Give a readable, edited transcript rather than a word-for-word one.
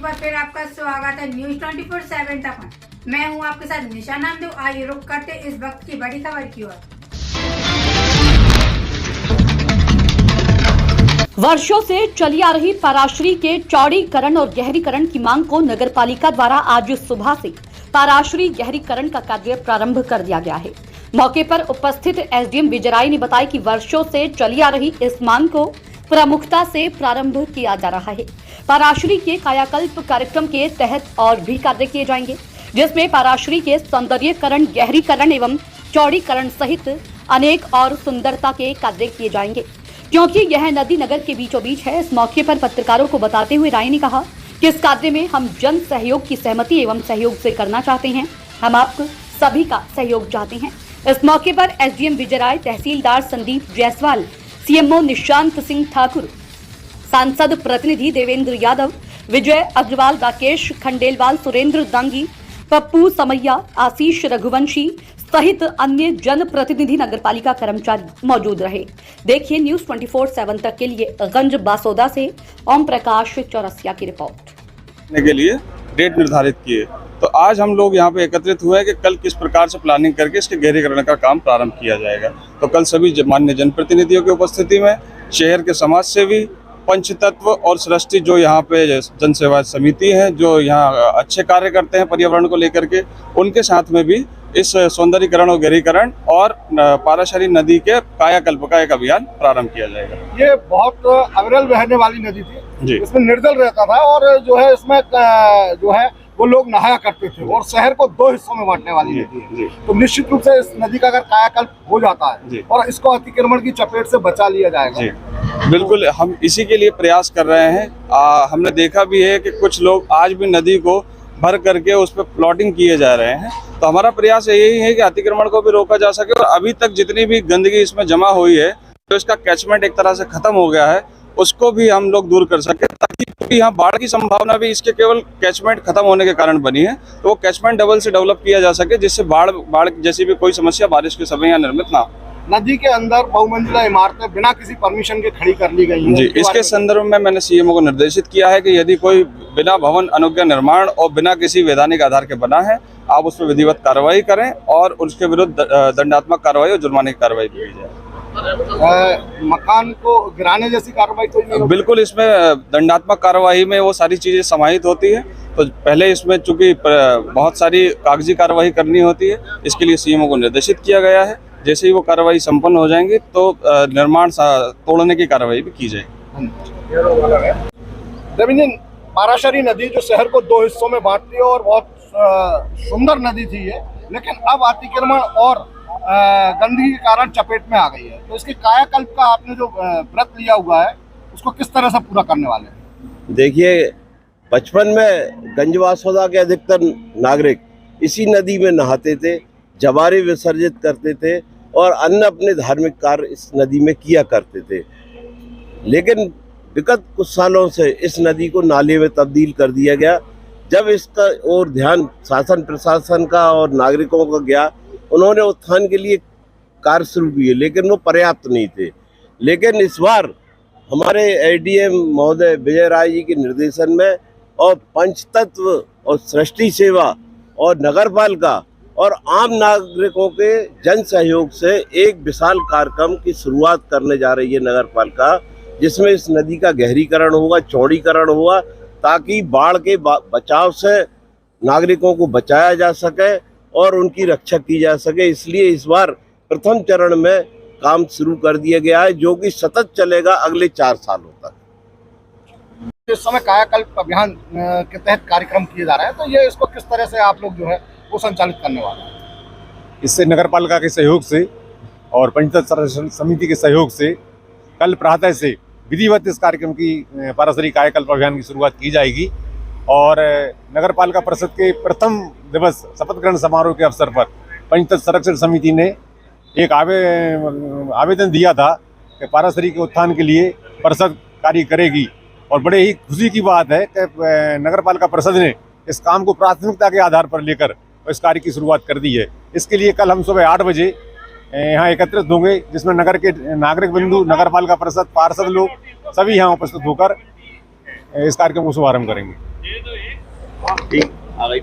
एक बार फिर आपका स्वागत है न्यूज 24/7 तक। मैं हूं आपके साथ निशा नामदेव। आइए रुक करते इस वक्त की बड़ी खबर की ओर। वर्षों से चली आ रही पराश्री के चौड़ीकरण और गहरीकरण की मांग को नगरपालिका द्वारा आज सुबह से पराश्री गहरीकरण का कार्य प्रारंभ कर दिया गया है। मौके पर उपस्थित एसडीएम विजयराय ने बताया कि वर्षों से चली आ रही इस मांग को प्रमुखता से प्रारंभ किया जा रहा है। पराश्री के कायाकल्प कार्यक्रम के तहत और भी कार्य किए जाएंगे, जिसमें पराश्री के सौंदर्यीकरण, गहरीकरण एवं चौड़ीकरण सहित अनेक और सुंदरता के कार्य किए जाएंगे, क्योंकि यह नदी नगर के बीचों बीच है। इस मौके पर पत्रकारों को बताते हुए राय ने कहा कि इस कार्य में हम जन सहयोग की सहमति एवं सहयोग से करना चाहते हैं। हम आप सभी का सहयोग चाहते हैं। इस मौके पर एसडीएम विजयराय, तहसीलदार संदीप जायसवाल, सीएमओ निशांत सिंह ठाकुर, सांसद प्रतिनिधि देवेंद्र यादव, विजय अग्रवाल, राकेश खंडेलवाल, सुरेंद्र दांगी, पप्पू समैया, आशीष रघुवंशी सहित अन्य जन प्रतिनिधि, नगरपालिका कर्मचारी मौजूद रहे। देखिए न्यूज 24/7 तक के लिए गंज बासोदा से ओम प्रकाश चौरसिया की रिपोर्ट। के लिए डेट निर्धारित किए, तो आज हम लोग यहाँ पे एकत्रित हुए हैं कि कल किस प्रकार से प्लानिंग करके इसके गहरीकरण का काम प्रारंभ किया जाएगा। तो कल सभी माननीय जनप्रतिनिधियों की उपस्थिति में शहर के समाज सेवी, पंचतत्व और सृष्टि जो यहाँ पे जन सेवा समिति है, जो यहाँ अच्छे कार्य करते हैं पर्यावरण को लेकर के, उनके साथ में भी इस सौंदर्यीकरण और गहरीकरण और पाराशरी नदी के कायाकल्प का एक अभियान प्रारंभ किया जाएगा। ये बहुत अविरल बहने वाली नदी थी जी। इसमें निर्जल रहता था और जो है इसमें जो है वो लोग नहाया करते थे और शहर को दो हिस्सों में बांटने वाली नदी है। तो निश्चित रूप से इस नदी का अगर कायाकल्प हो जाता है और इसको अतिक्रमण की चपेट से बचा लिया जाएगा। बिल्कुल, हम इसी के लिए प्रयास कर रहे हैं। हमने देखा भी है कि कुछ लोग आज भी नदी को भर करके उस पर प्लॉटिंग किए जा रहे हैं। तो हमारा प्रयास यही है कि अतिक्रमण को भी रोका जा सके और अभी तक जितनी भी गंदगी इसमें जमा हुई है, तो इसका कैचमेंट एक तरह से खत्म हो गया है, उसको भी हम लोग दूर कर सके, ताकि यहाँ बाढ़ की संभावना भी इसके केवल कैचमेंट खत्म होने के कारण बनी है। तो वो कैचमेंट डबल से डेवलप किया जा सके, जिससे बाढ़ जैसी भी कोई समस्या बारिश के समय यहाँ निर्मित ना हो। नदी के अंदर बहुमंजिला इमारतें बिना किसी परमिशन के खड़ी कर ली गई हैं। जी, इसके संदर्भ में मैंने सीएमओ को निर्देशित किया है कि यदि कोई बिना भवन अनुज्ञा निर्माण और बिना किसी वैधानिक आधार के बना है, आप उस पर विधिवत कार्रवाई करें और उसके विरुद्ध दंडात्मक कार्रवाई और जुर्माने की कार्रवाई की जाए। मकान को गिराने जैसी कार्रवाई तो नहीं? बिल्कुल, इसमें दंडात्मक कार्रवाई में वो सारी चीजें समाहित होती है। तो पहले इसमें चूंकि बहुत सारी कागजी कार्रवाई करनी होती है, इसके लिए सीएमओ को निर्देशित किया गया है। जैसे ही वो कार्रवाई संपन्न हो जाएंगी तो निर्माण तोड़ने की कार्रवाई भी की जाएगी। पाराशरी नदी जो शहर को दो हिस्सों में बांटती है और बहुत सुंदर नदी थी ये, लेकिन अब अतिक्रमण और गंदगी के कारण चपेट में आ गई है। तो इसके कायाकल्प का आपने जो व्रत लिया हुआ है, उसको किस तरह से पूरा करने वाले हैं? देखिए, बचपन में गंजवासोदा के अधिकतर नागरिक इसी नदी में नहाते थे, जवारे विसर्जित करते थे और अन्य अपने धार्मिक कार्य इस नदी में किया करते थे। लेकिन विगत कुछ सालों से इस नदी को नाले में तब्दील कर दिया गया। जब इसका और ध्यान शासन प्रशासन का और नागरिकों का गया, उन्होंने उत्थान के लिए कार्य शुरू किए, लेकिन वो पर्याप्त नहीं थे। लेकिन इस बार हमारे एडीएम महोदय विजय राय जी के निर्देशन में और पंचतत्व और सृष्टि सेवा और नगरपालिका और आम नागरिकों के जन सहयोग से एक विशाल कार्यक्रम की शुरुआत करने जा रही है नगरपालिका, जिसमें इस नदी का गहरीकरण होगा, चौड़ीकरण होगा, ताकि बाढ़ के बचाव से नागरिकों को बचाया जा सके और उनकी रक्षा की जा सके। इसलिए इस बार प्रथम चरण में काम शुरू कर दिया गया है, जो कि सतत चलेगा अगले 4 सालों तक। इस समय कायाकल्प अभियान के तहत कार्यक्रम किए जा रहे हैं, तो ये इसको किस तरह से आप लोग जो है वो संचालित करने वाले हैं? इससे नगरपालिका के सहयोग से और पंचायत समिति के सहयोग से कल प्रातः से विधिवत इस कार्यक्रम की पाराशरी कायाकल्प अभियान की शुरुआत की जाएगी और नगरपालिका परिषद के प्रथम दिवस शपथ ग्रहण समारोह के अवसर पर पंचायत संरक्षण समिति ने एक आवेदन दिया था कि पाराशरी के उत्थान के लिए परिषद कार्य करेगी और बड़े ही खुशी की बात है कि नगरपालिका परिषद ने इस काम को प्राथमिकता के आधार पर लेकर इस कार्य की शुरुआत कर दी है। इसके लिए कल हम सुबह 8 बजे यहाँ एकत्रित होंगे, जिसमें नगर के नागरिक बंधु, नगरपालिका परिषद, पार्षद लोग सभी यहाँ उपस्थित होकर इस कार्यक्रम को शुभारंभ करेंगे। ठीक आ गई।